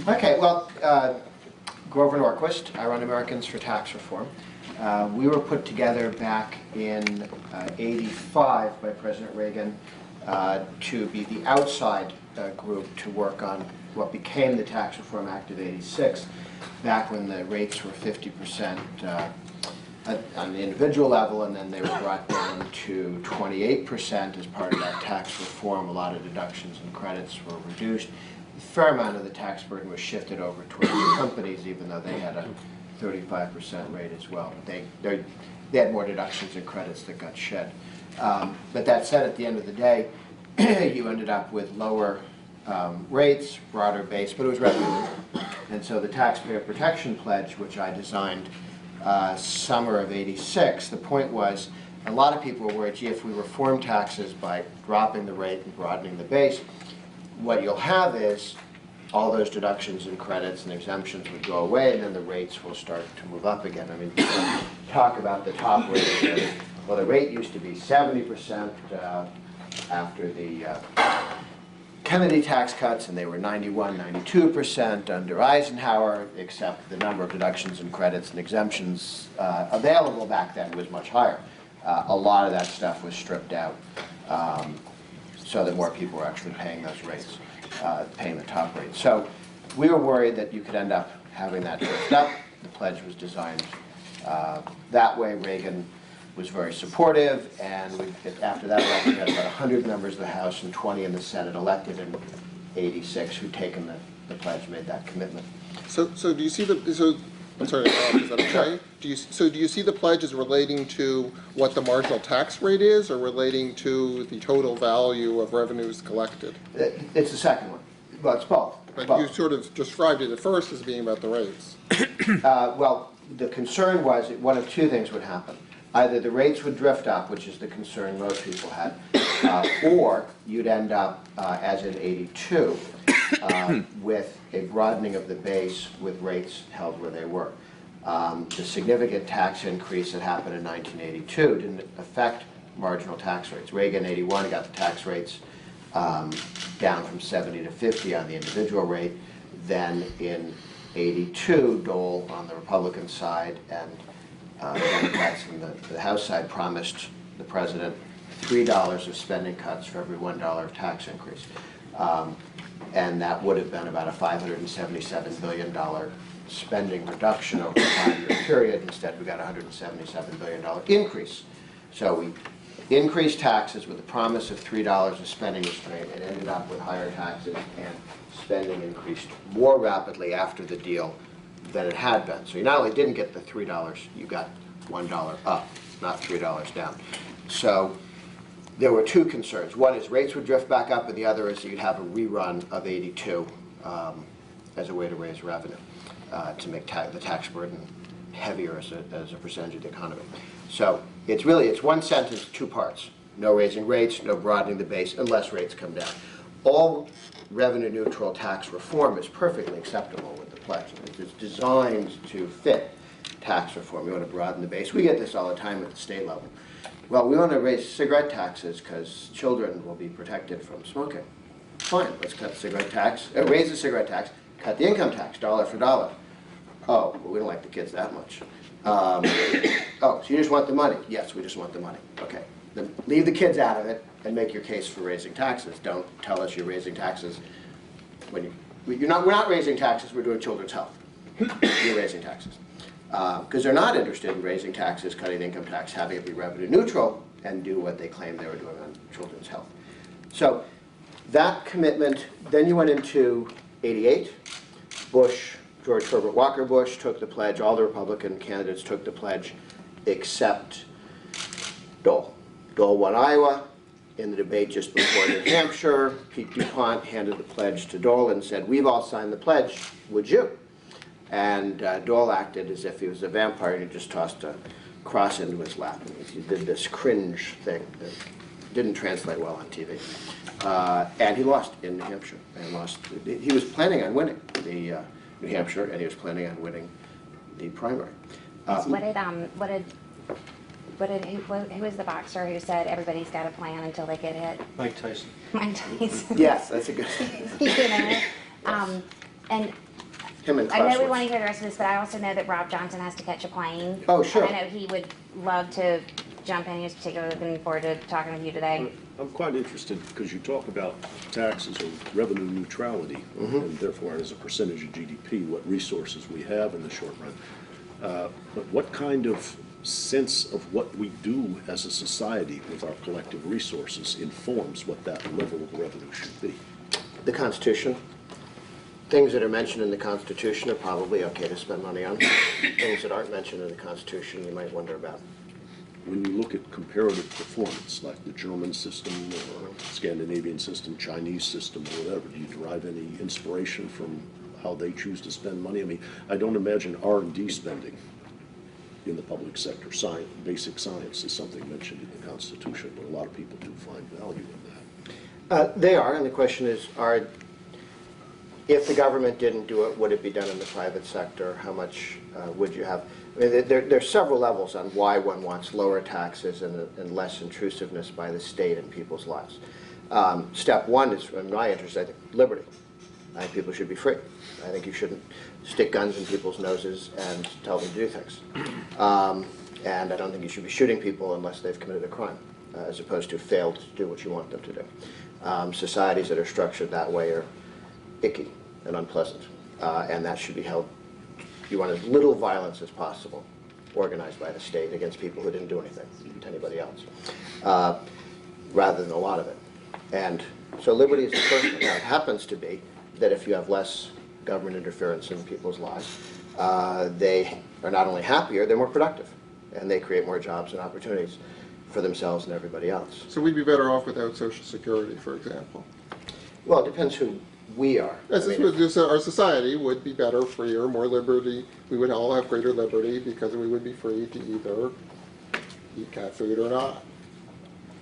Okay, well, Grover Norquist. I run Americans for Tax Reform. We were put together back in '85 by President Reagan to be the outside group to work on what became the Tax Reform Act of '86, back when the rates were 50% on the individual level, and then they were brought down to 28% as part of that tax reform. A lot of deductions and credits were reduced. A fair amount of the tax burden was shifted over towards the companies, even though they had a 35% rate as well. They had more deductions and credits that got shed. But that said, at the end of the day, you ended up with lower rates, broader base, but it was revenue. And so the Taxpayer Protection Pledge, which I designed summer of '86, the point was a lot of people were worried, gee, if we reform taxes by dropping the rate and broadening the base, what you'll have is all those deductions and credits and exemptions would go away, and then the rates will start to move up again. I mean, people talk about the top rate. Well, the rate used to be 70% after the Kennedy tax cuts, and they were 91, 92% under Eisenhower, except the number of deductions and credits and exemptions available back then was much higher. A lot of that stuff was stripped out so that more people were actually paying those rates, paying the top rate. So we were worried that you could end up having that drift up. The pledge was designed that way. Reagan was very supportive, and after that election, we had about 100 members of the House and 20 in the Senate elected in '86 who'd taken the pledge, made that commitment. So do you see I'm sorry, is that okay? Do you see the pledge as relating to what the marginal tax rate is, or relating to the total value of revenues collected? It's the second one. Well, it's both. But both. you sort of described it at first as being about the rates. Well, the concern was that one of two things would happen. Either the rates would drift up, which is the concern most people had, or you'd end up, as in '82, with a broadening of the base with rates held where they were. The significant tax increase that happened in 1982 didn't affect marginal tax rates. Reagan in '81 got the tax rates down from 70 to 50 on the individual rate. Then in '82, Dole on the Republican side and Democrats on the House side promised the president $3 of spending cuts for every $1 of tax increase. And that would have been about a $577 billion spending reduction over a 5-year period. Instead, we got a $177 billion increase. So we increased taxes with the promise of $3 of spending restraint, and ended up with higher taxes, and spending increased more rapidly after the deal than it had been. So you not only didn't get the $3, you got $1 up, not $3 down. So there were two concerns. One is rates would drift back up, and the other is you'd have a rerun of '82 as a way to raise revenue, to make the tax burden heavier as a percentage of the economy. So it's one sentence, two parts. No raising rates, no broadening the base unless rates come down. All revenue neutral tax reform is perfectly acceptable with the pledge. It's designed to fit tax reform. You want to broaden the base. We get this all the time at the state level. Well, we want to raise cigarette taxes because children will be protected from smoking. Fine, let's cut the cigarette tax, raise the cigarette tax, cut the income tax, dollar for dollar. Oh, well, we don't like the kids that much. Oh, so you just want the money? Yes, we just want the money. Okay, then leave the kids out of it and make your case for raising taxes. Don't tell us you're raising taxes when we're not raising taxes, we're doing children's health. You're raising taxes. Because they're not interested in raising taxes, cutting the income tax, having it be revenue neutral, and do what they claim they were doing on children's health. So that commitment, then you went into '88. George Herbert Walker Bush took the pledge. All the Republican candidates took the pledge except Dole. Dole won Iowa. In the debate just before New Hampshire, Pete DuPont handed the pledge to Dole and said, "We've all signed the pledge, would you?" And Dole acted as if he was a vampire, and he just tossed a cross into his lap. And he did this cringe thing that didn't translate well on TV. And he lost in New Hampshire. He was planning on winning the New Hampshire, and he was planning on winning the primary. Who was the boxer who said everybody's got a plan until they get hit? Mike Tyson. Mike Tyson. Yes, that's a good. You know? And him and I know we Clausewitz. want to hear the rest of this, but I also know that Rob Johnson has to catch a plane. Oh, sure. And I know he would love to jump in. He's particularly looking forward to talking with you today. I'm quite interested because you talk about taxes or revenue neutrality, and therefore as a percentage of GDP, what resources we have in the short run. But what kind of sense of what we do as a society with our collective resources informs what that level of revenue should be? The Constitution. Things that are mentioned in the Constitution are probably okay to spend money on. Things that aren't mentioned in the Constitution, you might wonder about. When you look at comparative performance, like the German system or Scandinavian system, Chinese system, or whatever, do you derive any inspiration from how they choose to spend money? I mean, I don't imagine R&D spending in the public sector. Science, basic science is something mentioned in the Constitution, but a lot of people do find value in that. They are, and the question is, if the government didn't do it, would it be done in the private sector? How much would you have? I mean, there are several levels on why one wants lower taxes and less intrusiveness by the state in people's lives. Step one is, in my interest, I think, liberty. I think people should be free. I think you shouldn't stick guns in people's noses and tell them to do things. And I don't think you should be shooting people unless they've committed a crime, as opposed to failed to do what you want them to do. Societies that are structured that way are icky and unpleasant, and that should be held. You want as little violence as possible organized by the state against people who didn't do anything to anybody else, rather than a lot of it. And so liberty is the first thing. Now, it happens to be that if you have less government interference in people's lives, they are not only happier, they're more productive, and they create more jobs and opportunities for themselves and everybody else. So we'd be better off without Social Security, for example. Well, it depends who we are. As I mean, our society would be better, freer, more liberty. We would all have greater liberty because we would be free to either eat cat food or not.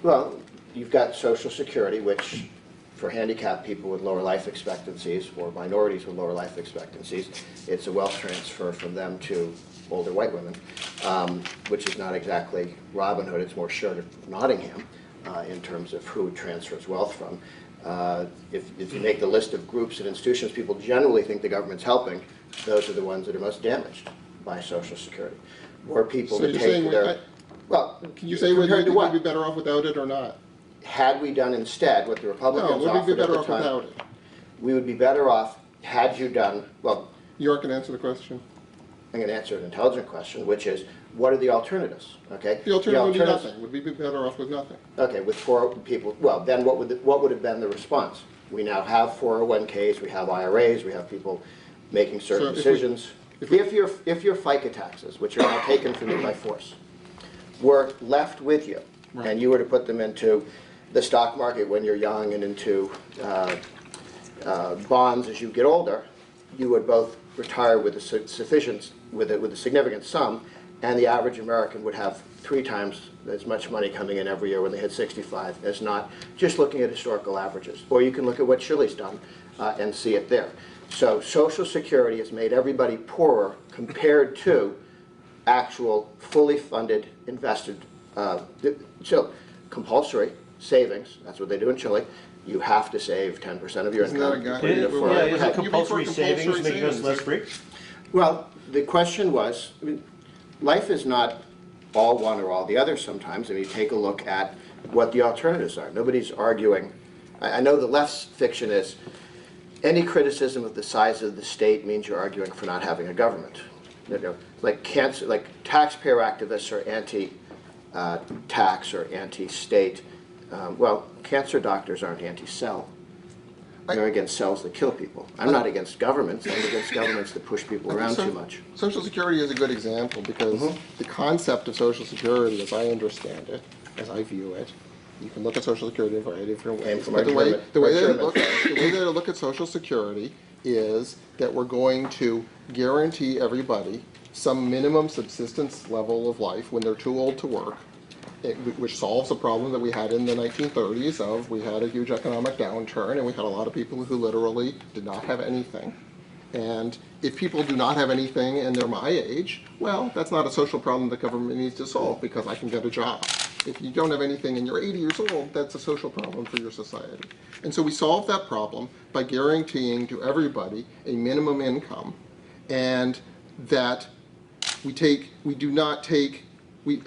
well, you've got Social Security, which for handicapped people with lower life expectancies or minorities with lower life expectancies, it's a wealth transfer from them to older white women, which is not exactly Robin Hood. It's more Sheriff of Nottingham in terms of who it transfers wealth from. If you make the list of groups and institutions people generally think the government's helping, those are the ones that are most damaged by Social Security. Or people So that you're take saying their... Well, Can you say whether compared to we'd what? be better off without it or not? Had we done instead what the No, Republicans would we be offered at better the off time, without it? we would be better off had you done, well, You aren't going to answer the question. I'm going to answer an intelligent question, which is, what are the alternatives? Okay. The alternative would be alternatives- nothing. Would we be better off with nothing? Okay, with 4 people, well, then what would have been the response? We now have 401ks, we have IRAs, we have people making certain So if we- decisions. If your FICA taxes, which are now taken from you by force, were left with you, Right. and you were to put them into the stock market when you're young and into bonds as you get older, you would both retire with a significant sum, and the average American would have 3 times as much money coming in every year when they hit 65 as not, just looking at historical averages. Or you can look at what Chile's done and see it there. So Social Security has made everybody poorer compared to actual, fully funded, invested, so compulsory savings, that's what they do in Chile. You have to save 10% of your Isn't that income. a guy- Put it in a Well, 401k. Yeah, is You'd it be for compulsory compulsory savings making us savings. less free? Well, the question was, I mean, life is not all one or all the other sometimes. I mean, you take a look at what the alternatives are. Nobody's arguing. I know the left's fiction is any criticism of the size of the state means you're arguing for not having a government. You know, like taxpayer activists are anti-tax or anti-state. Well, cancer doctors aren't anti-cell. They're against cells that kill people. I'm not against governments. I'm against governments that push people around too much. Social Security is a good example because the concept of Social Security, as I understand it, as I view it, you can look at Social Security in a variety of different ways. from But our the way that I German- look at Social Security is that we're going to guarantee everybody some minimum subsistence level of life when they're too old to work, which solves a problem that we had in the 1930s of we had a huge economic downturn and we had a lot of people who literally did not have anything. And if people do not have anything and they're my age, well, that's not a social problem the government needs to solve because I can get a job. If you don't have anything and you're 80 years old, that's a social problem for your society. And so we solve that problem by guaranteeing to everybody a minimum income and that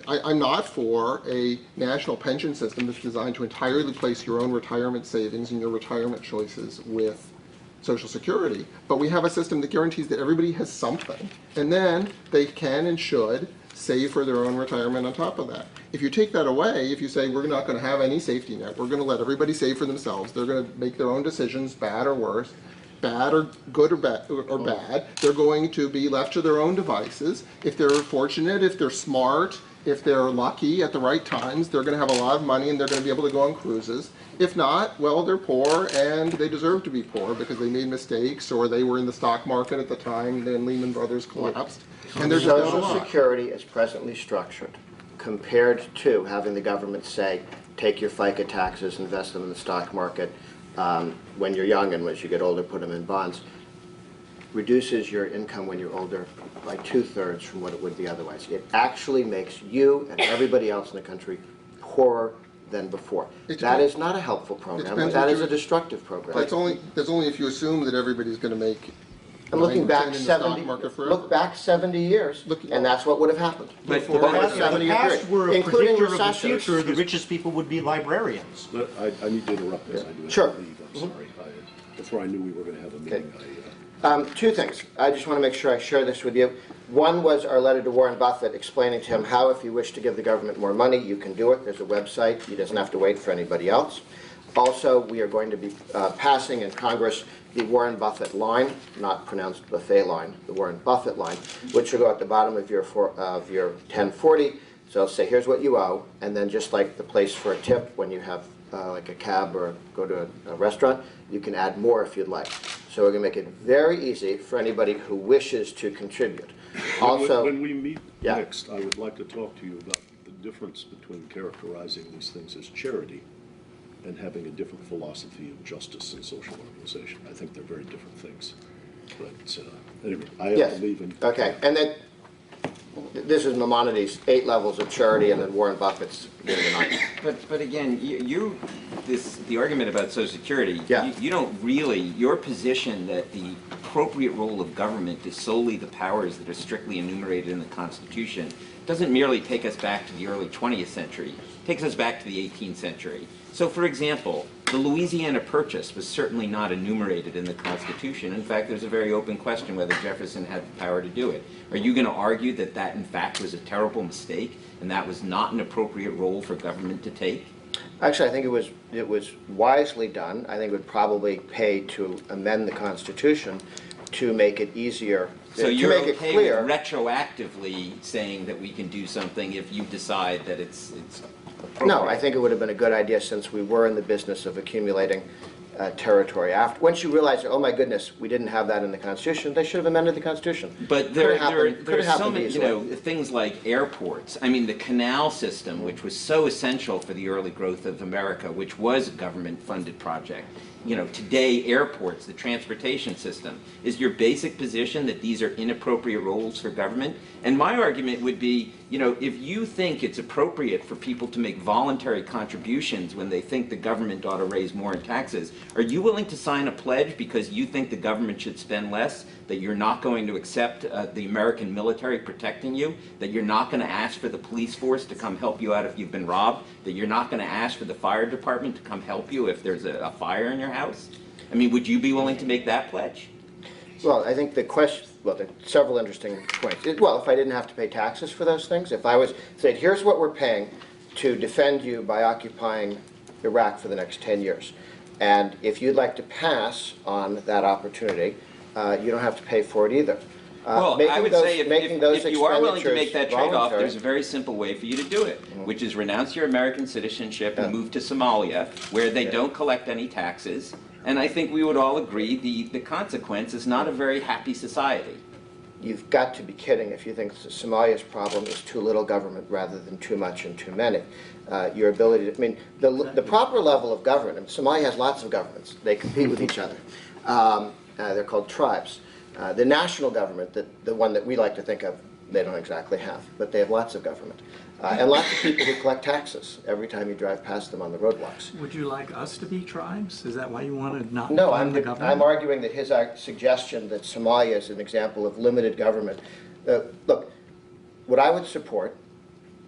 I'm not for a national pension system that's designed to entirely replace your own retirement savings and your retirement choices with Social Security, but we have a system that guarantees that everybody has something, and then they can and should save for their own retirement on top of that. If you take that away, if you say we're not going to have any safety net, we're going to let everybody save for themselves, they're going to make their own decisions, bad or worse, bad or good or bad, they're going to be left to their own devices. If they're fortunate, if they're smart, if they're lucky at the right times, they're going to have a lot of money and they're going to be able to go on cruises. If not, well, they're poor and they deserve to be poor because they made mistakes or they were in the stock market at the time then Lehman Brothers collapsed. And there's Social Security is presently structured compared to having the government say, take your FICA taxes, invest them in the stock market when you're young, and as you get older, put them in bonds, reduces your income when you're older by 2/3 from what it would be otherwise. It actually makes you and everybody else in the country poorer than before. That is not a helpful program. That is a destructive program. That's only if you assume that everybody's going to make. And looking back 70, look back 70 years, and that's what would have happened. But For the past the 70 past years, were a including predictor of the recessions. future, the richest people would be librarians. But I need to interrupt this, I do have Sure. to leave, I'm sorry. Before I knew we were gonna have a meeting, Two things. I just want to make sure I share this with you. One was our letter to Warren Buffett explaining to him how, if you wish to give the government more money, you can do it. There's a website. He doesn't have to wait for anybody else. Also, we are going to be passing in Congress the Warren Buffett line, not pronounced buffet line, the Warren Buffett line, which will go at the bottom of your 1040. So it'll say, here's what you owe, and then just like the place for a tip when you have like a cab or go to a restaurant, you can add more if you'd like. So we're going to make it very easy for anybody who wishes to contribute. Also, when we meet Yeah. next, I would like to talk to you about the difference between characterizing these things as charity and having a different philosophy of justice and social organization. I think they're very different things. But anyway, I have yes. to leave. Okay, and then this is Maimonides' 8 levels of charity, and then Warren Buffett's giving the 9. But again, the argument about Social Security, Yeah. you don't really, your position that the appropriate role of government is solely the powers that are strictly enumerated in the Constitution doesn't merely take us back to the early 20th century, it takes us back to the 18th century. So for example, the Louisiana Purchase was certainly not enumerated in the Constitution. In fact, there's a very open question whether Jefferson had the power to do it. Are you going to argue that that in fact was a terrible mistake and that was not an appropriate role for government to take? Actually, I think it was wisely done. I think it would probably pay to amend the Constitution to make it easier, So to you're make it okay clear. with retroactively saying that we can do something if you decide that it's appropriate? No, I think it would have been a good idea since we were in the business of accumulating territory. Once you realize, oh my goodness, we didn't have that in the Constitution, they should have amended the Constitution. But Could have there happened- could are have so happened many, easily. things like airports. I mean, the canal system, which was so essential for the early growth of America, which was a government-funded project. Today, airports, the transportation system, is your basic position that these are inappropriate roles for government? And my argument would be, if you think it's appropriate for people to make voluntary contributions when they think the government ought to raise more in taxes, are you willing to sign a pledge because you think the government should spend less, that you're not going to accept the American military protecting you, that you're not going to ask for the police force to come help you out if you've been robbed, that you're not going to ask for the fire department to come help you if there's a fire in your house? I mean, would you be willing to make that pledge? Well, I think the question, well, there are several interesting points. Well, if I didn't have to pay taxes for those things, if I was saying, here's what we're paying to defend you by occupying Iraq for the next 10 years, and if you'd like to pass on that opportunity, you don't have to pay for it either. Well, I would say if you are willing to make that expenditures trade-off, voluntary- there's a very simple way for you to do it, which is renounce your American citizenship and move to Somalia, where they don't collect any taxes. And I think we would all agree the consequence is not a very happy society. You've got to be kidding if you think Somalia's problem is too little government rather than too much and too many. Your ability to, I mean, the proper level of government, and Somalia has lots of governments. They compete with each other. They're called tribes. The national government, the one that we like to think of, they don't exactly have, but they have lots of government. And lots of people who collect taxes every time you drive past them on the roadblocks. Would you like us to be tribes? Is that why you want to not No, fund the I'm government? arguing that his suggestion that Somalia is an example of limited government. Look, what I would support,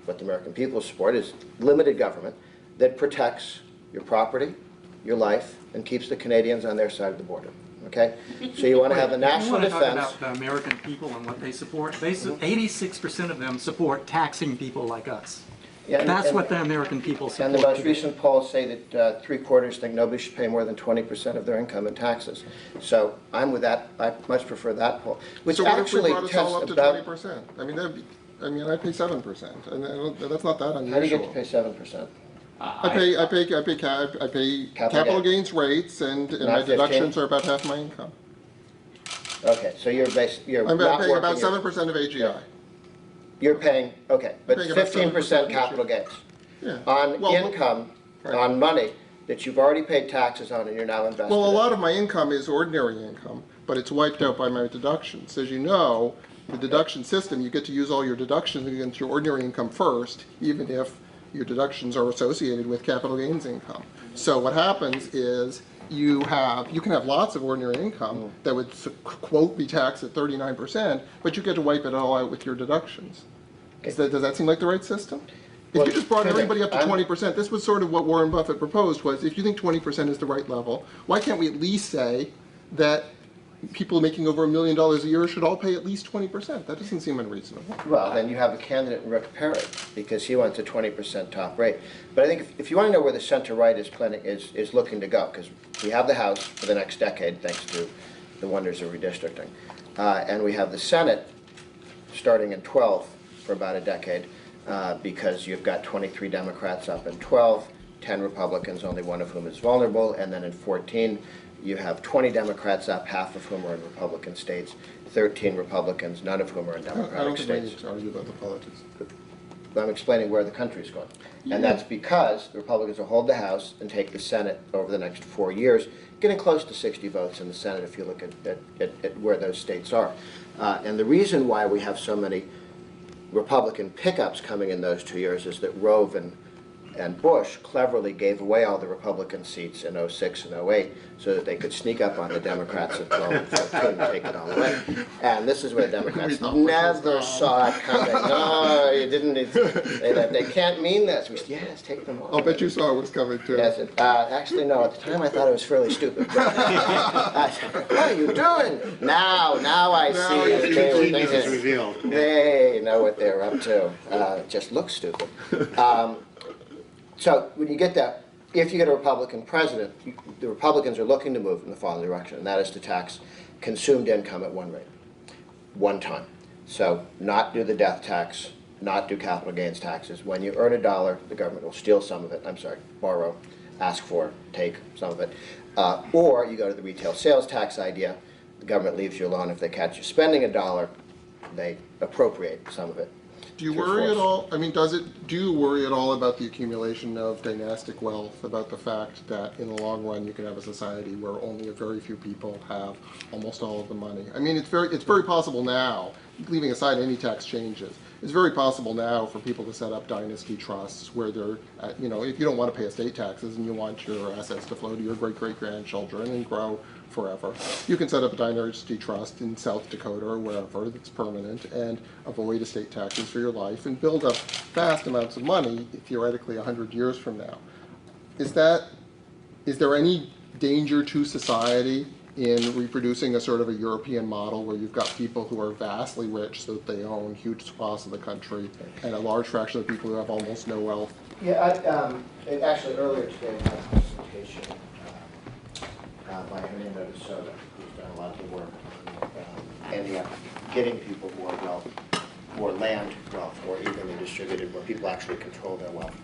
what the American people support, is limited government that protects your property, your life, and keeps the Canadians on their side of the border. Okay? So you want to have a national You want to defense. talk about the American people and what they support? 86% of them support taxing people like us. Yeah, That's what the American people support. And the most today. recent polls say that 3/4 think nobody should pay more than 20% of their income in taxes. So I'm with that. I much prefer that poll, which So what if we actually brought us all tests up to about. 20%? I mean, I pay 7%, and that's not that unusual. How do you get to pay 7%? I pay capital gains rates, and Not my 15? deductions are about half my income. Okay, so you're I'm not paying about working. 7% of AGI. You're paying, okay, but paying about 15% 7% capital gains. Yeah. On Well, income, right. on money that you've already paid taxes on and you're now investing. Well, a lot of my income is ordinary income, but it's wiped out by my deductions. As you know, the deduction system, you get to use all your deductions against your ordinary income first, even if your deductions are associated with capital gains income. So what happens is you can have lots of ordinary income that would quote be taxed at 39%, but you get to wipe it all out with your deductions. Does that seem like the right system? If Well, you just brought everybody up to I'm- 20%, this was sort of what Warren Buffett proposed, was if you think 20% is the right level, why can't we at least say that people making over $1 million a year should all pay at least 20%? That doesn't seem unreasonable. Well, then you have a candidate in Rick Perry, because he wants a 20% top rate. But I think if you want to know where the center-right is looking to go, because we have the House for the next decade, thanks to the wonders of redistricting, and we have the Senate starting in 12 for about a decade, because you've got 23 Democrats up in 12, 10 Republicans, only one of whom is vulnerable, and then in 14, you have 20 Democrats up, half of whom are in Republican states, 13 Republicans, none of whom are in I Democratic don't think we states. need to argue about the politics. I'm explaining where the country's going. And that's because the Republicans will hold the House and take the Senate over the next 4 years, getting close to 60 votes in the Senate if you look at where those states are. And the reason why we have so many Republican pickups coming in those 2 years is that Rove and Bush cleverly gave away all the Republican seats in 06 and 08 so that they could sneak up on the Democrats in 12 and 14 and take it all away. And this is where the Democrats never saw it coming. No, you didn't. They can't mean this. We said, yes, take them all. I'll bet you saw it was coming too. Yes, actually, no. At the time, I thought it was fairly stupid. I said, what are you doing? Now I see what they were thinking. revealed. They know what they're up to. It just looks stupid. So when you get that, if you get a Republican president, the Republicans are looking to move in the following direction, and that is to tax consumed income at one rate, one time. So not do the death tax, not do capital gains taxes. When you earn $1, the government will steal some of it. Borrow, ask for, take some of it. Or you go to the retail sales tax idea. The government leaves you alone. If they catch you spending $1, they appropriate some of it. Do you worry at all, I mean, do you worry at all about the accumulation of dynastic wealth, about the fact that in the long run you can have a society where only a very few people have almost all of the money? I mean, it's very possible now, leaving aside any tax changes, it's very possible now for people to set up dynasty trusts where they're, if you don't want to pay estate taxes and you want your assets to flow to your great-great-grandchildren and grow forever, you can set up a dynasty trust in South Dakota or wherever that's permanent and avoid estate taxes for your life and build up vast amounts of money, theoretically 100 years from now. Is there any danger to society in reproducing a sort of a European model where you've got people who are vastly rich so that they own huge swaths of the country and a large fraction of people who have almost no wealth? Yeah, actually earlier today we had a presentation by Hernando de Soto, who's done a lot of work on ending up getting people more wealth, more land wealth, more evenly distributed, where people actually control their wealth.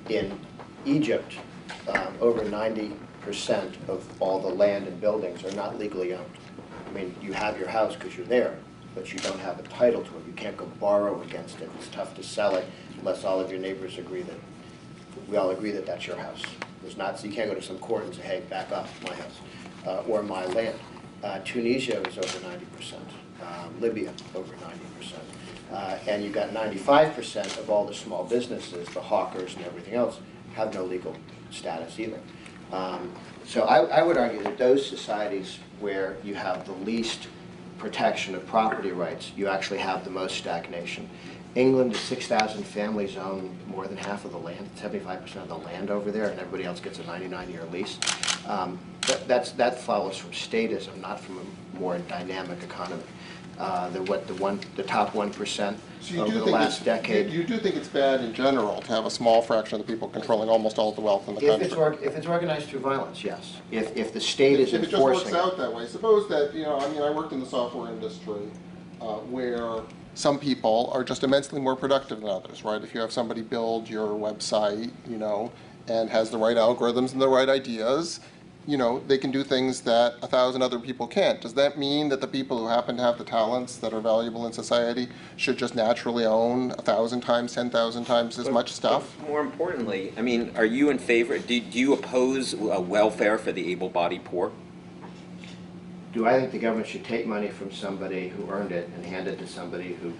In Egypt, over 90% of all the land and buildings are not legally owned. I mean, you have your house because you're there, but you don't have a title to it. You can't go borrow against it. It's tough to sell it unless all of your neighbors agree that, we all agree that that's your house. It's not, so you can't go to some court and say, hey, back up, my house, or my land. Tunisia is over 90%, Libya over 90%. and you've got 95% of all the small businesses, the hawkers and everything else, have no legal status either. So I would argue that those societies where you have the least protection of property rights, you actually have the most stagnation. England is 6,000 families own more than half of the land, 75% of the land over there, and everybody else gets a 99-year lease. That follows from statism, not from a more dynamic economy. The top 1% So you over do the think last decade. You do think it's bad in general to have a small fraction of the people controlling almost all of the wealth in the country? If it's organized through violence, yes. If the state is If it just enforcing works out that way, suppose that, I worked in the software industry where some people are just immensely more productive than others, right? If you have somebody build your website, and has the right algorithms and the right ideas, they can do things that 1,000 other people can't. Does that mean that the people who happen to have the talents that are valuable in society should just naturally own 1,000 times, 10,000 times as much stuff? More importantly, are you in favor, do you oppose welfare for the able-bodied poor? Do I think the government should take money from somebody who earned it and hand it to somebody who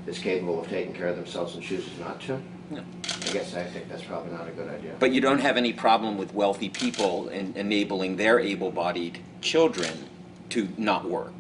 is capable of taking care of themselves and chooses not to? No. I guess I think that's probably not a good idea. But you don't have any problem with wealthy people enabling their able-bodied children to not work?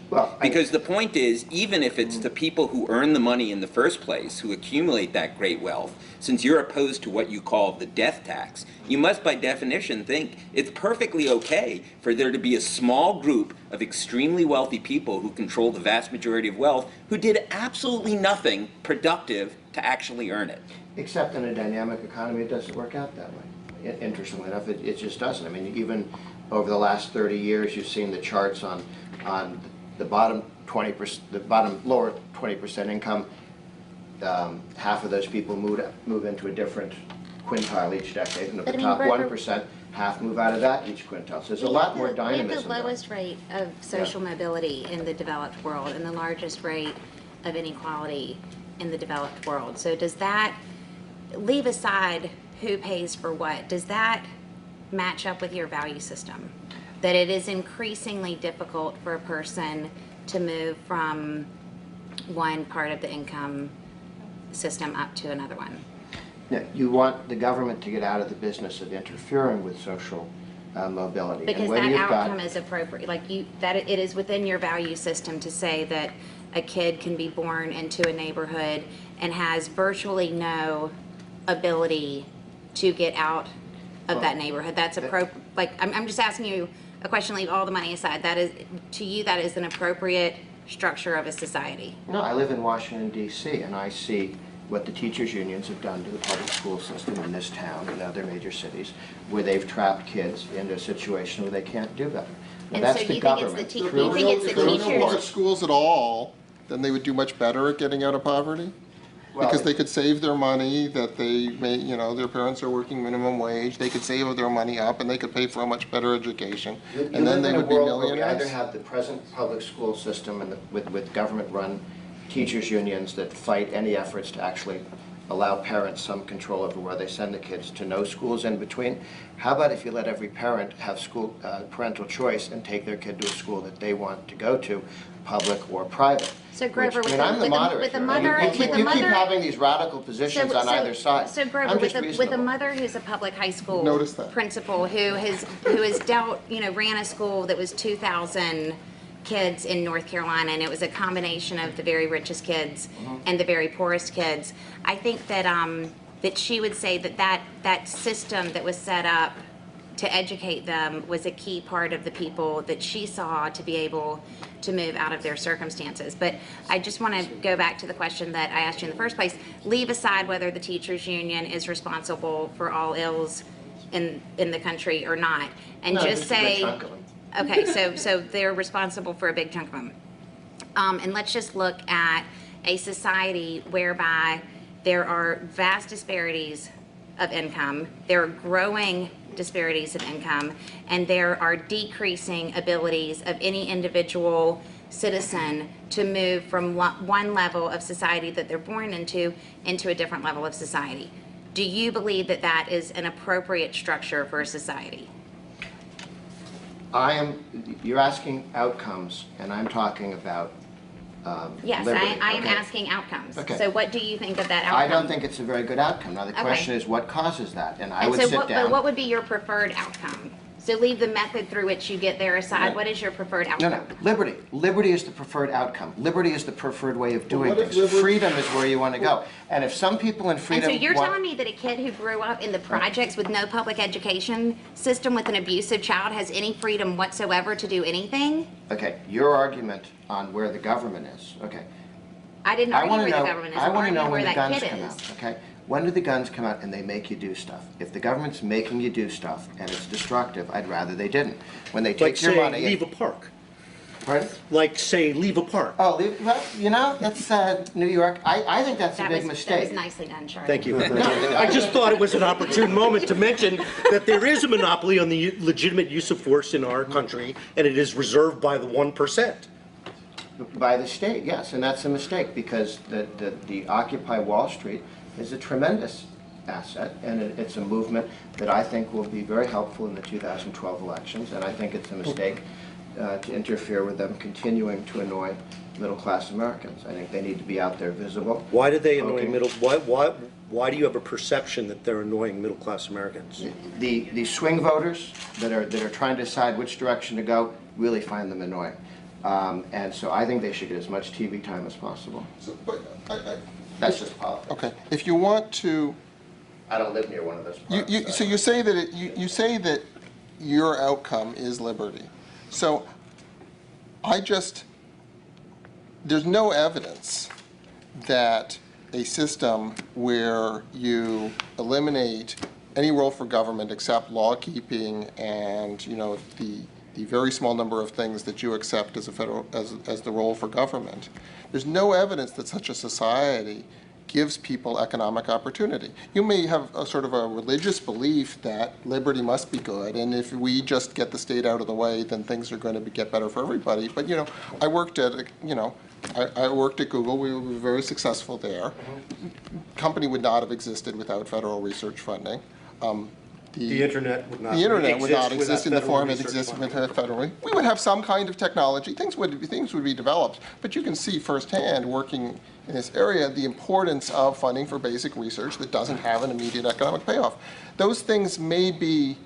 Well, Because the point is, even if it's the people who earn the money in the first place, who accumulate that great wealth, since you're opposed to what you call the death tax, you must by definition think it's perfectly okay for there to be a small group of extremely wealthy people who control the vast majority of wealth who did absolutely nothing productive to actually earn it. Except in a dynamic economy, it doesn't work out that way. Interestingly enough, it just doesn't. Even over the last 30 years, you've seen the charts on the bottom 20%, the bottom lower 20% income. Half of those people move into a different quintile each decade, and of the top 1%, half move out of that each quintile. So there's a lot more dynamism. We have the there. lowest rate of social mobility in the developed world and the largest rate of inequality in the developed world. So does that, leave aside who pays for what, does that match up with your value system? That it is increasingly difficult for a person to move from one part of the income system up to another one? Yeah, you want the government to get out of the business of interfering with social mobility. Because that outcome is appropriate, that it is within your value system to say that a kid can be born into a neighborhood and has virtually no ability to get out of that neighborhood. That's appropriate. I'm just asking you a question, leave all the money aside. That is, to you, that is an appropriate structure of a society. No, I live in Washington, D.C., and I see what the teachers' unions have done to the public school system in this town and other major cities, where they've trapped kids into a situation where they can't do better. Now, And that's so the you think it's government. the you through- think it's the If there were no teachers? public schools at all, then they would do much better at getting out of poverty? Well, Because they could save their money that they may, their parents are working minimum wage, they could save their money up and they could pay for a much better education. You And then live they in a would be world where we either millionaires? have the present public school system and with government-run teachers' unions that fight any efforts to actually allow parents some control over where they send the kids to no schools in between. How about if you let every parent have parental choice and take their kid to a school that they want to go to, public or private? So Grover, I'm the moderator. You keep having these radical positions on either side. So Grover, I'm just with a reasonable. mother who's a public high school Notice that. principal who has dealt, ran a school that was 2,000 kids in North Carolina, and it was a combination of the very richest kids and the very poorest kids. I think that that she would say that system that was set up to educate them was a key part of the people that she saw to be able to move out of their circumstances. But I just want to go back to the question that I asked you in the first place. Leave aside whether the teachers union is responsible for all ills in the country or not, and No, just just a good say, chunk of them. okay, so they're responsible for a big chunk of them. And let's just look at a society whereby there are vast disparities of income, there are growing disparities of income, and there are decreasing abilities of any individual citizen to move from one level of society that they're born into a different level of society. Do you believe that that is an appropriate structure for a society? You're asking outcomes, and I'm talking about Yes, liberty. I am Okay. asking outcomes. Okay. So what do you think of that outcome? I don't think it's a very good outcome. Now, the Okay. question is what causes that? And I And would so sit what, down. but what would be your preferred outcome? So leave the method through which you get there aside. No. What is your preferred No, outcome? no, liberty. Liberty is the preferred outcome. Liberty is the preferred way of doing what if things. liberty- Freedom is where you want to go. And if some people in And freedom so you're want- telling me that a kid who grew up in the projects with no public education system with an abusive child has any freedom whatsoever to do anything? Okay, your argument on where the government is, okay. I didn't I argue want where to the know, government is. I I'm want to know arguing when where the that guns kid come is. out, okay? When do the guns come out and they make you do stuff? If the government's making you do stuff and it's destructive, I'd rather they didn't. When they Like take your say, money. leave a park. Pardon? Like say, leave a park. Oh, well, you know, that's New York. I think that's a That big was mistake. nicely done, Charlie. Thank you. I just thought it was an opportune moment to mention that there is a monopoly on the legitimate use of force in our country, and it is reserved by the 1%. By the state, yes, and that's a mistake because the Occupy Wall Street is a tremendous asset, and it's a movement that I think will be very helpful in the 2012 elections, and I think it's a mistake to interfere with them continuing to annoy middle-class Americans. I think they need to be out there visible. Why do they annoy Okay. why do you have a perception that they're annoying middle-class Americans? The swing voters that are trying to decide which direction to go really find them annoying. And so I think they should get as much TV time as possible. So, but That's just politics. okay, if you want to, I don't live near one of those parks. so you say that you say that your outcome is liberty. So there's no evidence that a system where you eliminate any role for government except law keeping and the very small number of things that you accept as as the role for government, there's no evidence that such a society gives people economic opportunity. You may have a sort of a religious belief that liberty must be good, and if we just get the state out of the way, then things are going to get better for everybody. But I worked at I worked at Google. We were very successful there. Company would not have existed without federal research funding. The internet would not The internet would not without exist in the federal form it research exists funding. federally. We would have some kind of technology. Things would be developed. But you can see firsthand, working in this area, the importance of funding for basic research that doesn't have an immediate economic payoff. Those things may be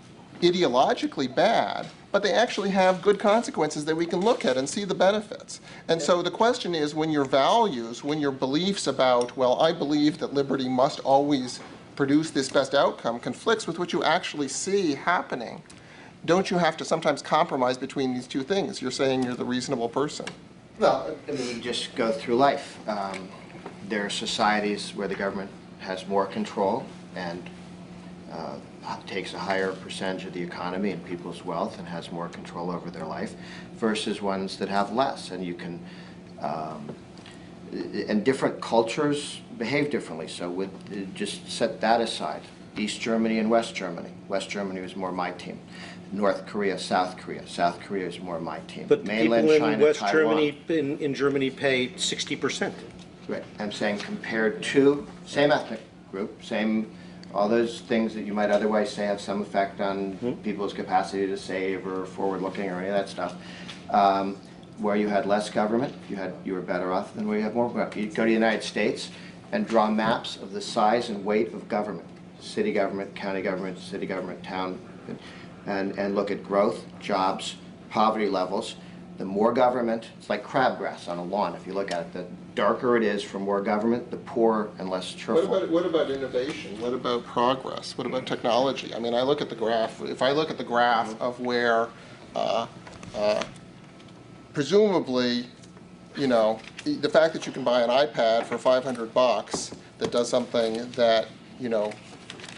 ideologically bad, but they actually have good consequences that we can look at and see the benefits. And so the question is, when your values, when your beliefs about, well, I believe that liberty must always produce this best outcome, conflicts with what you actually see happening, don't you have to sometimes compromise between these two things? You're saying you're the reasonable person. Well, I mean, you just go through life. There are societies where the government has more control and takes a higher percentage of the economy and people's wealth and has more control over their life versus ones that have less. And you can, and different cultures behave differently. So just set that aside. East Germany and West Germany. West Germany was more my team. North Korea, South Korea. South Korea is more my team. But the Mainland people in China, West Taiwan. Germany, in Germany, pay 60%. Right, I'm saying compared to same ethnic group, same, all those things that you might otherwise say have some effect on people's capacity to save or forward-looking or any of that stuff. Where you had less government, you were better off than where you have more government. You go to the United States and draw maps of the size and weight of government, city government, county government, city government, town, and look at growth, jobs, poverty levels. The more government, it's like crabgrass on a lawn. If you look at it, the darker it is for more government, the poorer and less cheerful. What about innovation? What about progress? What about technology? I mean, I look at the graph. If I look at the graph of where, presumably, the fact that you can buy an iPad for $500 that does something that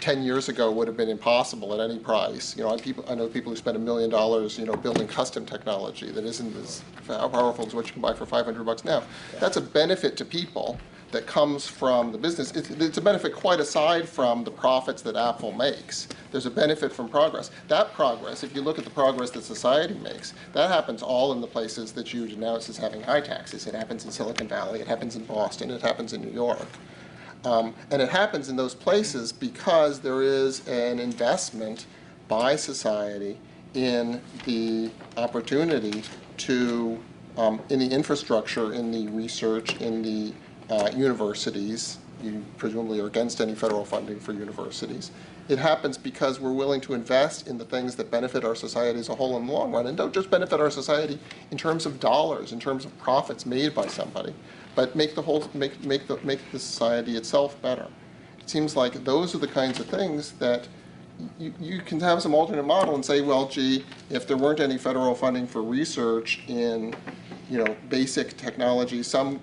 10 years ago would have been impossible at any price. I know people who spend $1 million, building custom technology that isn't as powerful as what you can buy for $500 now. That's a benefit to people that comes from the business. It's a benefit quite aside from the profits that Apple makes. There's a benefit from progress. That progress, if you look at the progress that society makes, that happens all in the places that you denounce as having high taxes. It happens in Silicon Valley, it happens in Boston, it happens in New York. And it happens in those places because there is an investment by society in the opportunity to in the infrastructure, in the research, in the universities. You presumably are against any federal funding for universities. It happens because we're willing to invest in the things that benefit our society as a whole in the long run, and don't just benefit our society in terms of dollars, in terms of profits made by somebody, but make the society itself better. It seems like those are the kinds of things that you can have some alternate model and say, well, gee, if there weren't any federal funding for research in, basic technology, some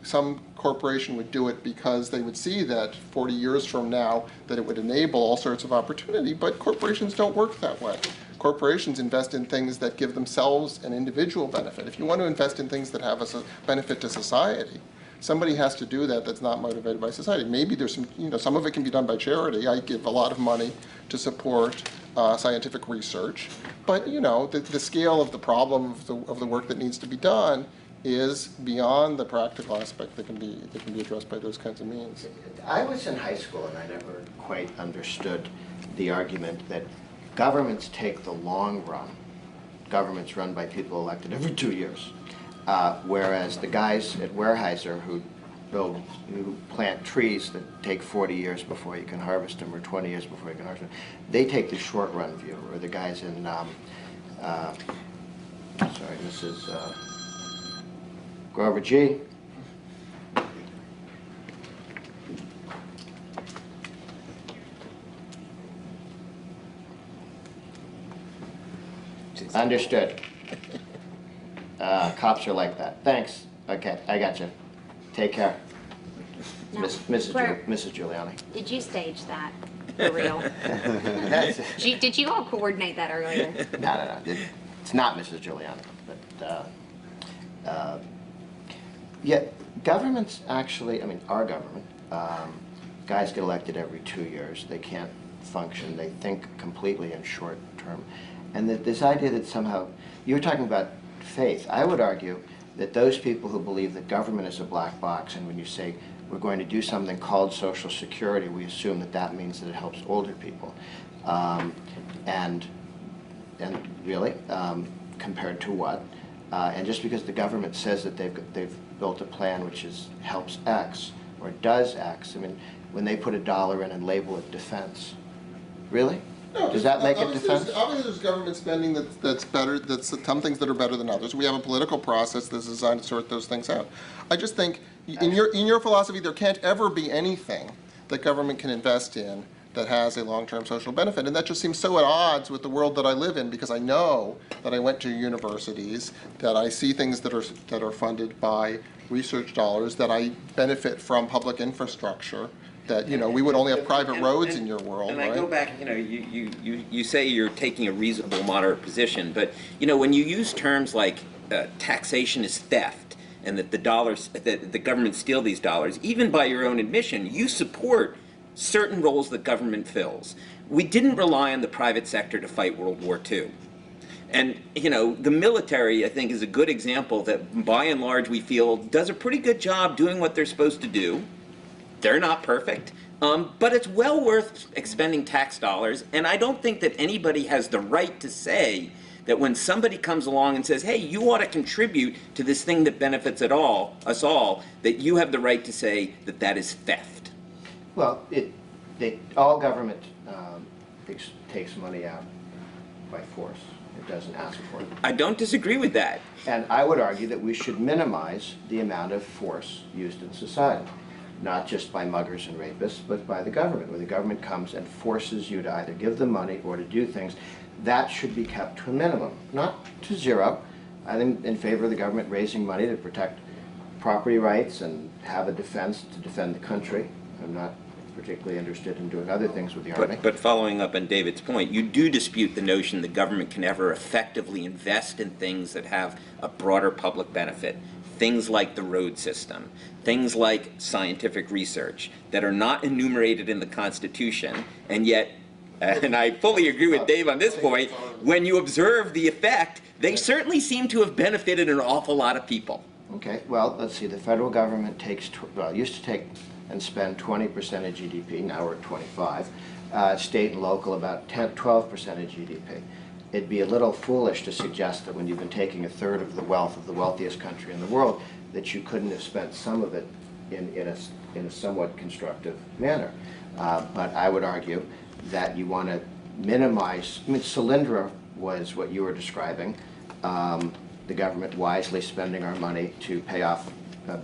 corporation would do it because they would see that 40 years from now that it would enable all sorts of opportunity, but corporations don't work that way. Corporations invest in things that give themselves an individual benefit. If you want to invest in things that have a benefit to society, somebody has to do that that's not motivated by society. Maybe there's some of it can be done by charity. I give a lot of money to support scientific research, but the scale of the problem of the work that needs to be done is beyond the practical aspect that can be addressed by those kinds of means. I was in high school and I never quite understood the argument that governments take the long run. Governments run by people elected every 2 years. Whereas the guys at Weyerhaeuser who plant trees that take 40 years before you can harvest them, or 20 years before you can harvest them, they take the short run view. Or the guys in, Mrs. Grover G. Understood. Cops are like that. Thanks. Okay, I got you. Take care. No. Mrs. Giuliani. Did you stage that for real? Did you all coordinate that earlier? No. It's not Mrs. Giuliani. But yet, governments actually, our government, guys get elected every 2 years. They can't function. They think completely in short term. And this idea that somehow, you're talking about faith. I would argue that those people who believe that government is a black box, and when you say we're going to do something called Social Security, we assume that that means that it helps older people. And really, compared to what? And just because the government says that they've built a plan which helps X or does X, when they put $1 in and label it defense, really? No, does that make it defense? Obviously, there's government spending that's better. That's some things that are better than others. We have a political process that's designed to sort those things out. I just think, in your philosophy, there can't ever be anything that government can invest in that has a long-term social benefit, and that just seems so at odds with the world that I live in, because I know that I went to universities, that I see things that are funded by research dollars, that I benefit from public infrastructure. That we would only have private roads in your world, and right? I go back, you say you're taking a reasonable, moderate position, but when you use terms like taxation is theft, and that the government steal these dollars, even by your own admission, you support certain roles that government fills. We didn't rely on the private sector to fight World War II. And, the military, I think, is a good example that, by and large, we feel does a pretty good job doing what they're supposed to do. They're not perfect, but it's well worth expending tax dollars, and I don't think that anybody has the right to say that when somebody comes along and says, hey, you ought to contribute to this thing that benefits us all, that you have the right to say that that is theft. Well, all government takes money out by force. It doesn't ask for it. I don't disagree with that. And I would argue that we should minimize the amount of force used in society. Not just by muggers and rapists, but by the government. Where the government comes and forces you to either give them money or to do things, that should be kept to a minimum, not to zero. I'm in favor of the government raising money to protect property rights and have a defense to defend the country. I'm not particularly interested in doing other things with the Army. But following up on David's point, you do dispute the notion that government can ever effectively invest in things that have a broader public benefit. Things like the road system, things like scientific research that are not enumerated in the Constitution, and yet, and I fully agree with Dave on this point, when you observe the effect, they certainly seem to have benefited an awful lot of people. Okay, well, let's see, the federal government used to take and spend 20% of GDP, now we're at 25. State and local about 12% of GDP. it'd be a little foolish to suggest that when you've been taking a third of the wealth of the wealthiest country in the world, that you couldn't have spent some of it in a somewhat constructive manner. But I would argue that you want to minimize, I mean, Solyndra was what you were describing, the government wisely spending our money to pay off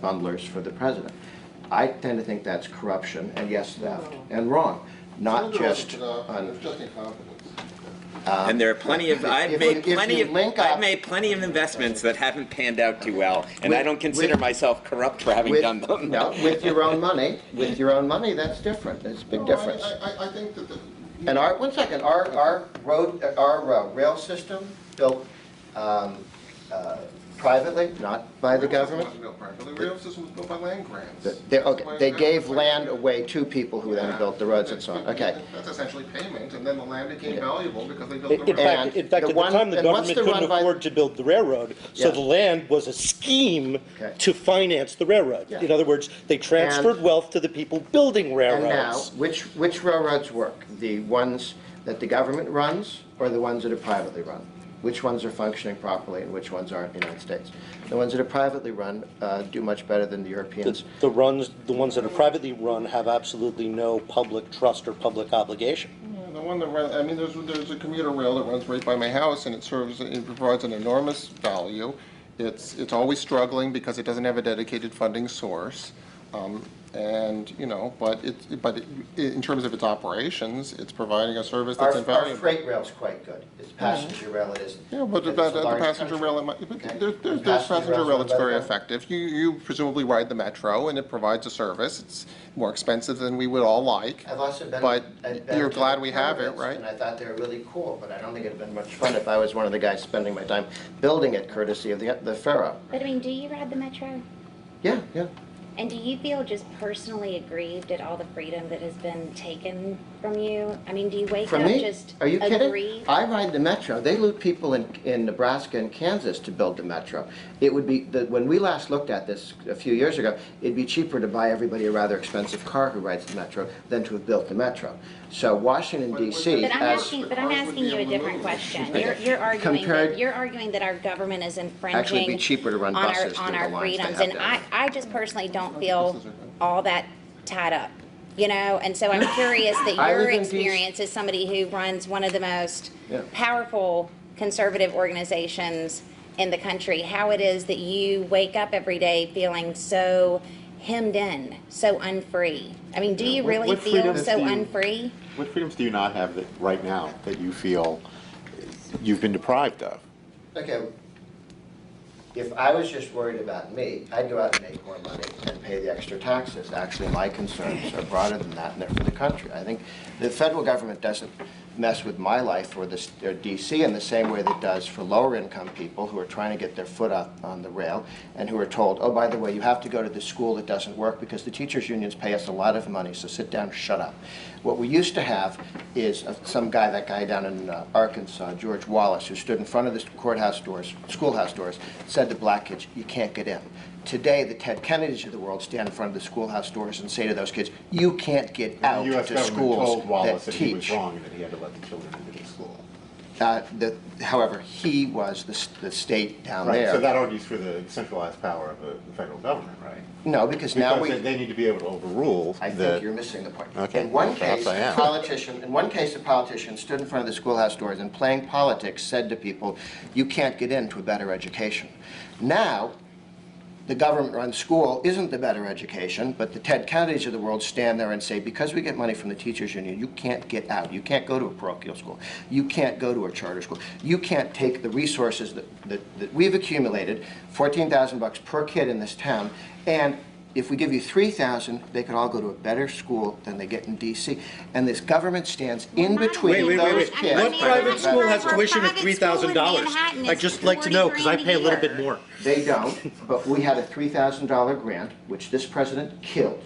bundlers for the president. I tend to think that's corruption, and yes, theft, and wrong, not just on... Just incompetence. And there are plenty of, I've made plenty of up- investments that haven't panned out too well, and With- I don't consider with- myself corrupt for having done them. No, with your own money, that's different, there's a big difference. I think that the... And one second, our rail system built privately, not by the government? The rail system was built by land grants. They gave land away to people who then built the roads and so on, okay. That's essentially payment, and then the land became valuable because they built the In road. fact, at the time, the government couldn't afford to build the railroad, so Yeah. the land was a scheme Okay. to finance the railroad. Yeah. In other words, they transferred wealth to the people building And railroads. now, which railroads work? The ones that the government runs or the ones that are privately run? Which ones are functioning properly and which ones aren't in the United States? The ones that are privately run do much better than the Europeans. The ones that are privately run have absolutely no public trust or public obligation. The one that runs, I mean, there's a commuter rail that runs right by my house, and it provides an enormous value. It's always struggling because it doesn't have a dedicated funding source. And, you know, but in terms of its operations, it's providing a service that's Our invaluable. freight rail's quite good. It's passenger rail, it isn't. Yeah, but Because it's a the large passenger country. rail, Okay. there's Passenger passenger rail's rail run that's by the very government. effective. You presumably ride the metro, and it provides a service. It's more expensive than we would all like. I've also been. But I've been you're to glad the we have it, pyramids, right? And I thought they were really cool, but I don't think it'd been much fun if I was one of the guys spending my time building it courtesy of the pharaoh. But I mean, do you ride the metro? Yeah, yeah. And do you feel just personally aggrieved at all the freedom that has been taken from you? I mean, do you wake From up me? just Are you kidding? aggrieved? I ride the metro. They loot people in Nebraska and Kansas to build the metro. It would be, when we last looked at this a few years ago, it'd be cheaper to buy everybody a rather expensive car who rides the metro than to have built the metro. So Washington DC But I'm as, asking you a different question. You're arguing that our government is infringing actually it'd be cheaper to run on buses our through the lines they freedoms, have and down I just personally don't feel all that tied up, you know. And so I'm curious that I your live in experience as somebody who runs one of the most Yeah. powerful conservative organizations in the country, how it is that you wake up every day feeling so hemmed in, so unfree. I mean, do you really what feel freedoms so do you- unfree? What freedoms do you not have that right now that you feel you've been deprived of? okay, if I was just worried about me, I'd go out and make more money and pay the extra taxes. Actually, my concerns are broader than that, and they're for the country. I think the federal government doesn't mess with my life or DC in the same way that it does for lower income people who are trying to get their foot up on the rail and who are told, oh, by the way, you have to go to the school that doesn't work because the teachers unions pay us a lot of money, so sit down, shut up. What we used to have is that guy down in Arkansas, George Wallace, who stood in front of the schoolhouse doors, said to black kids, you can't get in. Today, the Ted Kennedys of the world stand in front of the schoolhouse doors and say to those kids, you can't get out The U.S. to government schools told Wallace that that he was teach. wrong and that he had to let the children into the school. However, he was the state down Right, there. so that argues for the centralized power of the federal government, right? No, because now Because they need to be able to overrule I the... think you're missing the point. Okay, In one well, perhaps case, I am. a politician stood in front of the schoolhouse doors and playing politics said to people, you can't get into a better education. Now, the government-run school isn't the better education, but the Ted Kennedys of the world stand there and say, because we get money from the teachers union, you can't get out. You can't go to a parochial school. You can't go to a charter school. You can't take the resources that we've accumulated, $14,000 per kid in this town, and if we give you $3,000, they could all go to a better school than they get in DC. And this government stands in between Wait. those kids. What private school has tuition of Private school in $3,000? Manhattan I'd is just like to know, because I $40,000 pay a little a bit year. more. They don't, but we had a $3,000 grant, which this president killed,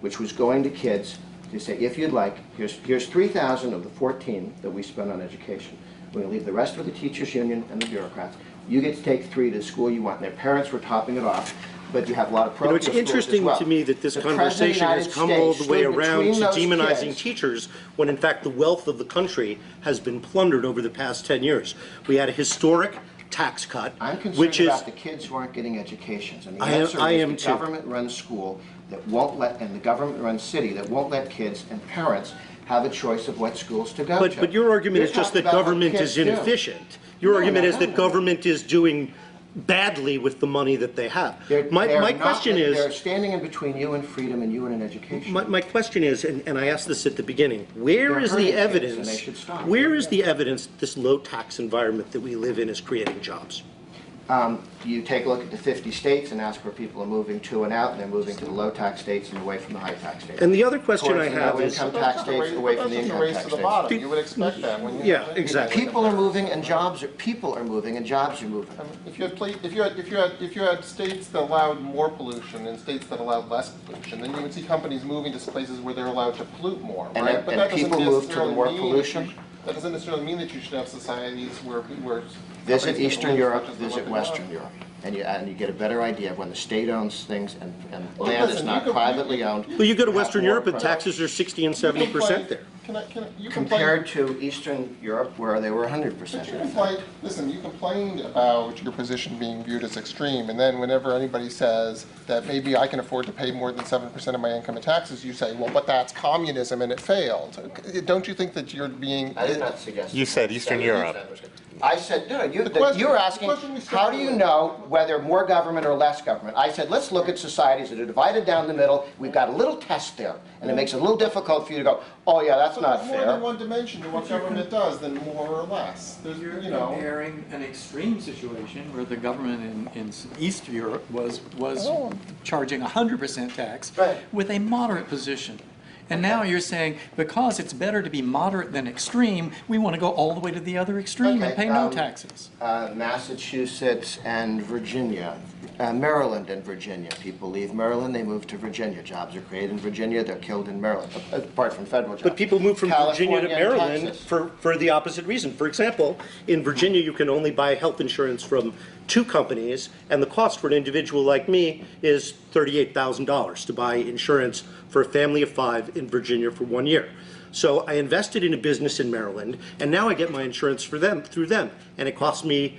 which was going to kids to say, if you'd like, here's $3,000 of the 14 that we spend on education. We're going to leave the rest with the teachers union and the bureaucrats. You get to take 3 to the school you want. And their parents were topping it off. but you have a lot of You know, parochial it's schools as interesting well. to me that this The President of the conversation has United come all States the way stood around between to those demonizing kids. teachers, when in fact the wealth of the country has been plundered over the past 10 years. We had a historic tax cut, I'm concerned which is, about the kids who aren't getting educations, and the I am- answer I is am the too. government-run school that won't let, and the government-run city that won't let kids and parents have a choice of what schools to go to. but your argument You're is just talking that about what government kids is do. inefficient. Your No, argument no, is no, that no. government is doing badly with the money that they have. They're My not- question They're is, standing in between you and freedom and you and an education. my question is, and I asked this at the beginning, where They're is hurting the kids, and evidence, they should stop. where is the evidence that this low tax environment that we live in is creating jobs? You take a look at the 50 states and ask where people are moving to and out, and they're moving to the low-tax states and away from the high-tax states. And the other question I Towards the have is, low-income tax states, away from the That's just a income race tax to the states. bottom. You would expect that when you. yeah, exactly. People are moving and jobs are, people are moving and jobs are moving. If you had states that allowed more pollution and states that allowed less pollution, then you would see companies moving to places where they're allowed to pollute more, And right? that- But and that doesn't people move to the necessarily more mean that pollution? that doesn't necessarily mean that you should have societies where Visit companies can Eastern pollute Europe, as much as they visit want. Western Europe, and you get a better idea of when the state owns things and Well, land is listen, not you could- privately owned. Well, you go to have Western more Europe and privilege. taxes are 60 and 70% there. You Compared to Eastern Europe where they were 100%. But you complained, listen, you complained about your position being viewed as extreme, and then whenever anybody says that maybe I can afford to pay more than 7% of my income in taxes, you say, well, but that's communism and it failed. Don't you think that you're being? I did not suggest. You said Eastern Europe. I said, no, The question- you were asking, the question we how do you started with- know whether more government or less government? I said, let's look at societies that are divided down the middle. We've got a little test there, and it makes it a little difficult for you to go, oh yeah, that's But not there's more than fair. one dimension to what government does than more or less. There's, You're you know. comparing an extreme situation where the government in East Europe was charging 100% tax Right. with a moderate position. And now you're saying, because it's better to be moderate than extreme, we want to go all the way to the other extreme and Okay, pay no taxes. Massachusetts and Virginia, Maryland and Virginia. People leave Maryland, they move to Virginia. Jobs are created in Virginia, they're killed in Maryland, apart from federal jobs. But people move from Virginia to California and Maryland Texas. for the opposite reason. For example, in Virginia, you can only buy health insurance from 2 companies, and the cost for an individual like me is $38,000 to buy insurance for a family of 5 in Virginia for 1 year. So I invested in a business in Maryland, and now I get my insurance for them through them, and it costs me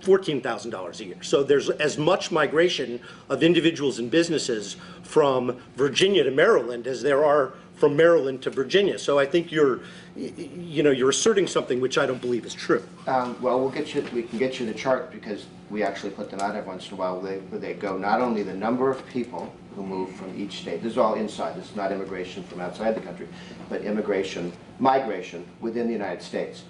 $14,000 a year. So there's as much migration of individuals and businesses from Virginia to Maryland as there are from Maryland to Virginia. So I think you're asserting something which I don't believe is true. Well, we can get you the chart because we actually put them out every once in a while where they go not only the number of people who move from each state, this is all inside, this is not immigration from outside the country, but migration within the United States.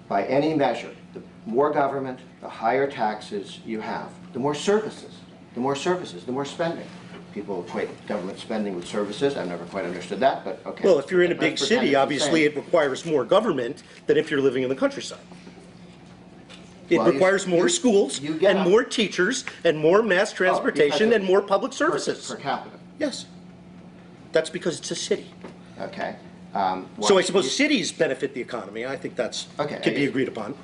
By any measure, the more government, the higher taxes you have, the more services, the more spending. People equate government spending with services. I've never quite understood that, but okay. Well, if you're in a Let's big pretend city, it's the obviously same. it requires more government than if you're living in the countryside. It Well, requires more schools you get and a- more teachers and more mass transportation because and more public services. Per capita, Yes. That's because it's a city. okay. So I suppose cities benefit the economy. I think that's, Okay. can be agreed upon.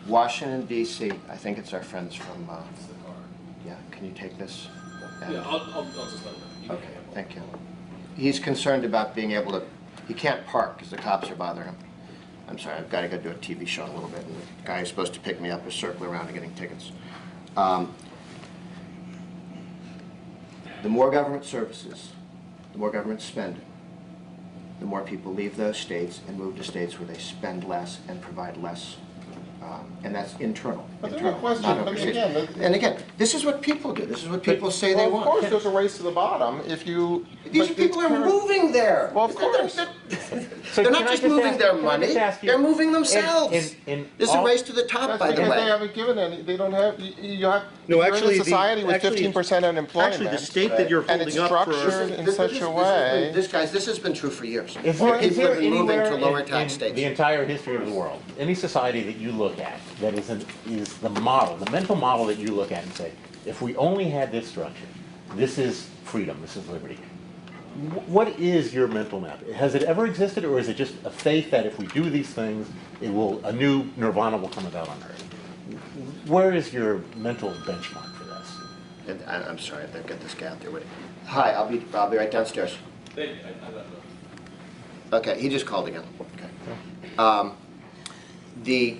Washington DC, I think it's our friends from, yeah, can you take this? Yeah, I'll just let him know. Okay, thank you. He's concerned about being able to, he can't park because the cops are bothering him. I'm sorry, I've got to go do a TV show in a little bit, and the guy who's supposed to pick me up is circling around and getting tickets. The more government services, the more government spending, the more people leave those states and move to states where they spend less and provide less. And that's internal. But there's no internal, question, not I mean, overseas. again, And again, this is what people do. This is what people say they Well, of want. course, there's a race to the bottom if you. These but people it's are current- moving there. Well, of course. They're not just moving their money, they're moving themselves. This is a race to the top, That's by the because they way. haven't given any, they don't have, you have, No, you're actually, in a society with actually, 15% unemployment. Actually, the state that you're and it's holding up for. structured in such a way. This has been true for years. Is People there, is there have been moving anywhere to lower in tax states. the entire history of the world, any society that you look at that is the model, the mental model that you look at and say, if we only had this structure, this is freedom, this is liberty. What is your mental map? Has it ever existed, or is it just a faith that if we do these things, a new nirvana will come about on earth? Where is your mental benchmark for this? And I'm sorry, I've got this guy out there waiting. Hi, I'll be right downstairs. Okay, he just called again. Okay. The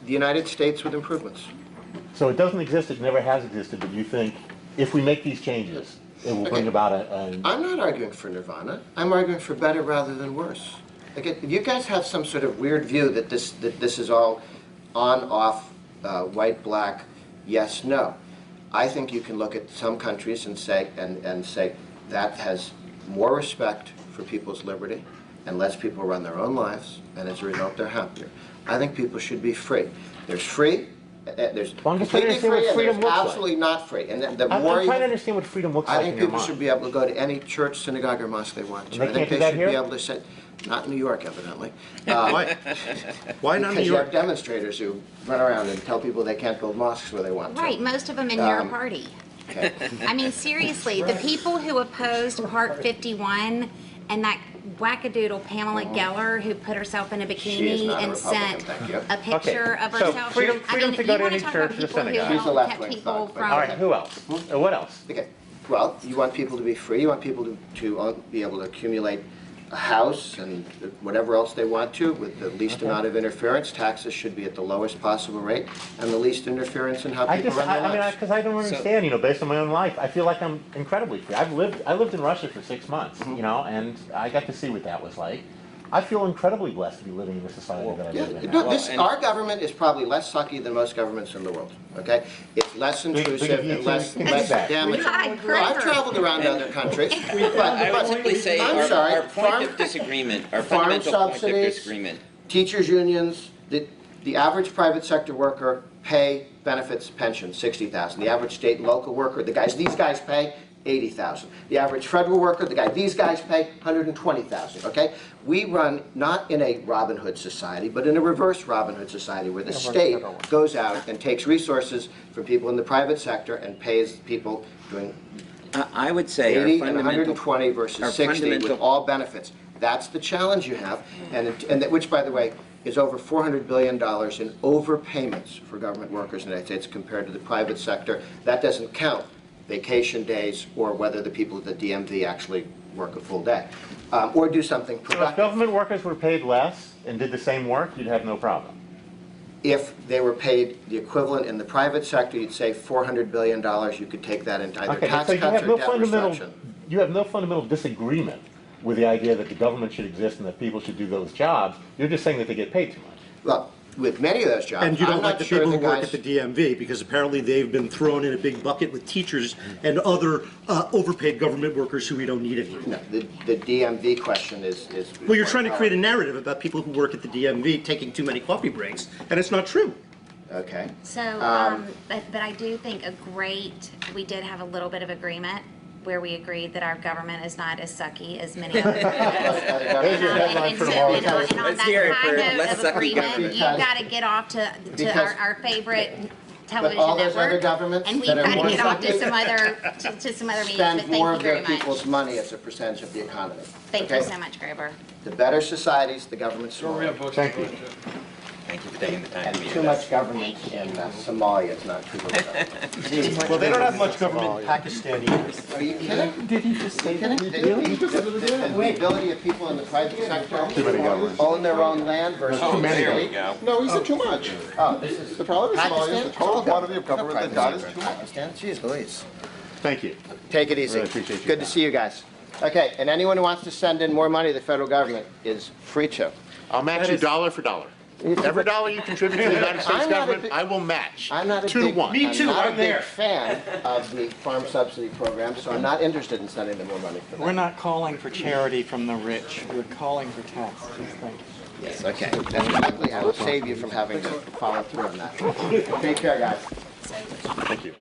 United States with improvements. So it doesn't exist, it never has existed, but you think if we make these changes, it will bring about a... I'm not arguing for nirvana. I'm arguing for better rather than worse. Like, you guys have some sort of weird view that this is all on, off, white, black, yes, no. I think you can look at some countries and say that has more respect for people's liberty and lets people run their own lives, and as a result, they're happier. I think people should be free. There's free. There's completely free, and there's absolutely not free. And I'm trying to understand what freedom looks like. I think people should be able to go to any church, synagogue, or mosque they want to. And they I think can't do they that should here? be able to say, not in New York, evidently. Why? Why not New Because you have York? demonstrators who run around and tell people they can't build mosques where they want to. Right, most of them in your party. Okay. I mean, seriously, the people who opposed Part 51 and that wackadoodle Pamela Geller who put herself in a She is bikini not a and Republican, sent thank you. a picture of so herself. freedom I mean, to you go to wanna any talk church about or people who synagogue. She's a help left-wing kept people thug, but- from. All right, who else? What else? Okay. Well, you want people to be free. You want people to be able to accumulate a house and whatever else they want to with the least amount of interference. Taxes should be at the lowest possible rate and the least interference in how people run their lives. Because I don't understand, based on my own life, I feel like I'm incredibly free. I lived in Russia for 6 months, and I got to see what that was like. I feel incredibly blessed to be living in the society that I live in. No, our government is probably less sucky than most governments in the world, okay? It's less intrusive and less damaging. God, Well, I've Kroger. traveled around other countries. I would simply say I'm our sorry, point of disagreement, our farm fundamental point of subsidies, disagreement. Teachers' unions, the average private sector worker pay benefits, pension, $60,000. The average state and local worker, these guys pay $80,000. The average federal worker, these guys pay $120,000, okay? We run not in a Robin Hood society, but in a reverse Robin Hood society where the state goes out and takes resources from people in the private sector and pays people doing I would say 80 our and fundamental 120 versus 60 with all benefits. That's the challenge you have, which, by the way, is over $400 billion in overpayments for government workers in the United States compared to the private sector. That doesn't count vacation days or whether the people at the DMV actually work a full day or do something So if productive. government workers were paid less and did the same work, you'd have no problem. If they were paid the equivalent in the private sector, you'd save $400 billion. You could take that into either Okay, tax so you cuts have or no debt reduction. you have no fundamental disagreement with the idea that the government should exist and that people should do those jobs. You're just saying that they get paid too much. Well, with many of those jobs, And you I'm don't not like the sure people the who work guys. at the DMV because apparently they've been thrown in a big bucket with teachers and other overpaid government workers who we don't need anymore. No, the DMV question is. Well, you're trying to create a narrative about people who work at the DMV taking too many coffee breaks, and it's not true. Okay. So, but I do think we did have a little bit of agreement where we agreed that our government is not as sucky as many other There's your headline for tomorrow. and on Let's that hear it high for note less of sucky agreement, government. you've got to get off to Because- our favorite But television all those other network. governments And we've that are got to more get off to sucky some other meetings, but spend more thank of you their very much. people's money as a percentage of the economy. Thank you Okay? so much, Grover. The better societies, the government's smaller. Thank you. Thank you for taking the time And to meet too with us. much government in Somalia is not too good. Well, they don't have much government in Pakistan either. Are you kidding? Did he just say that? The ability of people in the private sector to own their own land versus the state. No, he said too much. Oh, this is The problem with Somalia is the Pakistan? total quantity of government they've got is too much. Pakistan, jeez Louise. Thank you. Take it easy. Really appreciate your Good to time. see you guys. Okay, and anyone who wants to send in more money to the federal government is free to. I'll match you dollar for dollar. Every dollar you contribute to the United States I'm not a government, big- I will match. I'm not a 2 to big, 1. I'm not a big fan of the farm subsidy program, so I'm not interested in sending them more money for that. We're not calling for charity from the rich. We're calling for taxes. Thank you. Yes, okay. That's likely. I will save you from having to follow through on that. Take care, guys. Thank you.